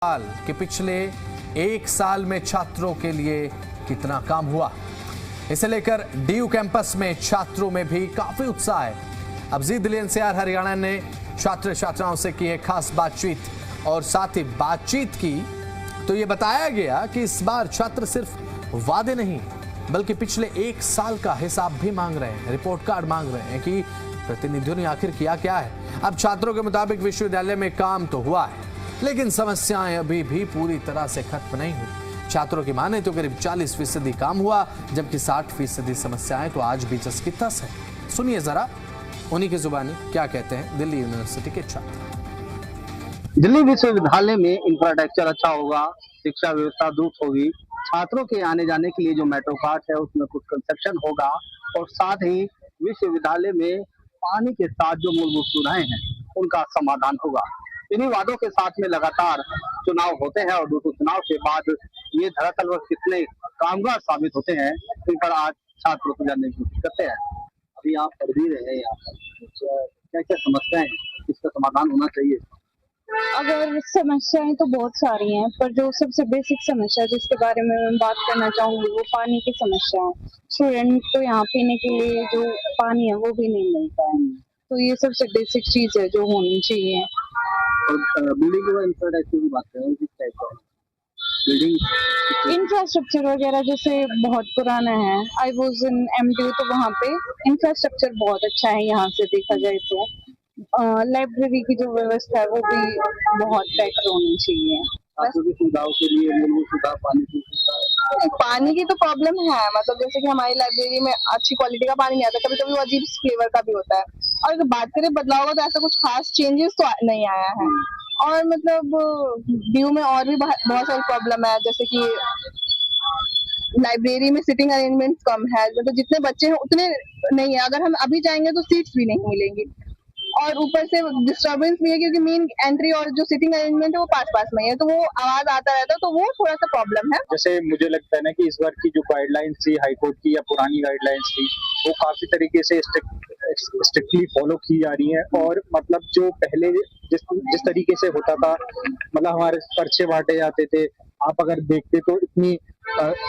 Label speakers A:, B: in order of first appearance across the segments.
A: साल कि पिछले एक साल में छात्रों के लिए कितना काम हुआ, इसे लेकर डीयू कैंपस में छात्रों में भी काफी उत्साह है। अब जी दिल्ली एनसीआर हरियाणा ने छात्र छात्राओं से की है खास बातचीत और साथ ही बातचीत की तो ये बताया गया कि इस बार छात्र सिर्फ वादे नहीं बल्कि पिछले एक साल का हिसाब भी मांग रहे हैं, रिपोर्ट कार्ड मांग रहे हैं कि प्रतिनिधियों ने आखिर किया क्या है। अब छात्रों के मुताबिक विश्वविद्यालय में काम तो हुआ है लेकिन समस्याएं अभी भी पूरी तरह से खत्म नहीं हुई। छात्रों की माने तो करीब 40% काम हुआ जबकि 60% समस्याएं तो आज भी जस की तस है। सुनिए जरा उन्हीं की जुबानी क्या कहते हैं दिल्ली यूनिवर्सिटी के छात्र।
B: दिल्ली विश्वविद्यालय में इंफ्रास्ट्रक्चर अच्छा होगा, शिक्षा व्यवस्था दुरुस्त होगी, छात्रों के आने जाने के लिए जो मेट्रो कार्ड है उसमें कुछ कंस्ट्रक्शन होगा और साथ ही विश्वविद्यालय में पानी के साथ जो मूलभूत सुविधाएं हैं उनका समाधान होगा। इन्हीं वादों के साथ में लगातार चुनाव होते हैं और दूसरे चुनाव के बाद ये धरातल पर कितने कामगार साबित होते हैं इन पर आज छात्रों को जानने की कोशिश करते हैं। अभी आप पढ़ भी रहे हैं, यहाँ पर क्या क्या समस्याएं हैं, इसका समाधान होना चाहिए?
C: अगर समस्याएं तो बहुत सारी हैं पर जो सबसे बेसिक समस्या जिसके बारे में मैं बात करना चाहूंगी वो पानी की समस्या है। स्टूडेंट को यहाँ पीने के लिए जो पानी है वो भी नहीं मिलता है, तो ये सबसे बेसिक चीज है जो होनी चाहिए।
B: और बिल्डिंग के इंफ्रास्ट्रक्चर की बात करें, किस टाइप का बिल्डिंग
C: इंफ्रास्ट्रक्चर वगैरह जैसे बहुत पुराना है। आई वॉज इन एमडीयू तो वहाँ पे इंफ्रास्ट्रक्चर बहुत अच्छा है यहाँ से देखा जाए तो। लाइब्रेरी की जो व्यवस्था है वो भी बहुत बेटर होनी चाहिए।
B: सुविधाओं के लिए मूलभूत सुविधा, पानी की सुविधा।
C: पानी की तो प्रॉब्लम है, मतलब जैसे कि हमारी लाइब्रेरी में अच्छी क्वालिटी का पानी नहीं आता, कभी कभी वो अजीब फ्लेवर का भी होता है। और अगर बात करें बदलाव का तो ऐसा कुछ खास चेंजेस तो नहीं आया है। और मतलब ड्यू में और भी बहुत सारी प्रॉब्लम है, जैसे कि लाइब्रेरी में सिटिंग अरेंजमेंट कम है, मतलब जितने बच्चे हैं उतने नहीं है। अगर हम अभी जाएंगे तो सीट्स भी नहीं मिलेंगी और ऊपर से डिस्टर्बेंस भी है क्योंकि मेन एंट्री और जो सिटिंग अरेंजमेंट है वो पास में है, तो वो आवाज आता रहता है, तो वो थोड़ा सा प्रॉब्लम है।
D: जैसे मुझे लगता है ना कि इस बार की जो गाइडलाइंस थी हाईकोर्ट की या पुरानी गाइडलाइंस थी वो काफी तरीके से स्ट्रिक्टली फॉलो की जा रही है। और मतलब जो पहले जिस तरीके से होता था, मतलब हमारे पर्चे बांटे जाते थे, आप अगर देखते तो इतनी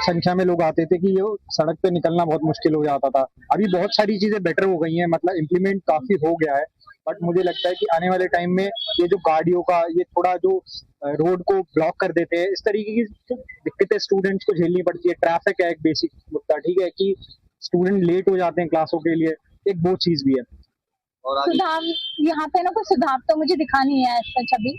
D: संख्या में लोग आते थे कि ये सड़क पे निकलना बहुत मुश्किल हो जाता था। अभी बहुत सारी चीजें बेटर हो गई हैं, मतलब इम्प्लीमेंट काफी हो गया है। बट मुझे लगता है कि आने वाले टाइम में ये जो गाड़ियों का ये थोड़ा जो रोड को ब्लॉक कर देते हैं, इस तरीके की दिक्कतें स्टूडेंट्स को झेलनी पड़ती है। ट्रैफिक है एक बेसिक मुद्दा, ठीक है कि स्टूडेंट लेट हो जाते हैं क्लासों के लिए, एक वो चीज भी है।
C: और सुधार यहाँ पे ना कोई सुधार तो मुझे दिखा नहीं है सच अभी।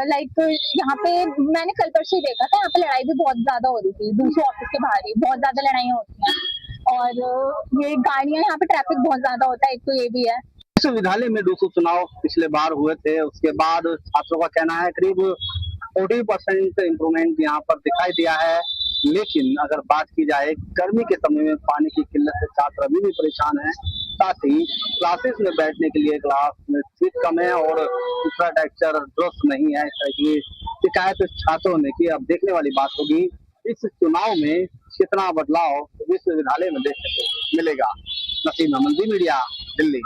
C: लाइक यहाँ पे मैंने कल परसों ही देखा था, यहाँ पे लड़ाई भी बहुत ज्यादा हो रही थी, दूसरे ऑफिस के बाहर ही बहुत ज्यादा लड़ाइयाँ होती हैं और ये गाड़ियाँ, यहाँ पे ट्रैफिक बहुत ज्यादा होता है, एक तो ये भी है।
B: विश्वविद्यालय में 200 चुनाव पिछले बार हुए थे, उसके बाद छात्रों का कहना है करीब 40% इम्प्रूवमेंट यहाँ पर दिखाई दिया है। लेकिन अगर बात की जाए गर्मी के समय में पानी की किल्लत से छात्र अभी भी परेशान हैं। साथ ही क्लासेस में बैठने के लिए क्लास में सीट कम है और इंफ्रास्ट्रक्चर दुरुस्त नहीं है। इस तरह की शिकायत छात्रों ने की। अब देखने वाली बात होगी इस चुनाव में कितना बदलाव विश्वविद्यालय में देखने को मिलेगा। नसीम अहमद, मीडिया, दिल्ली।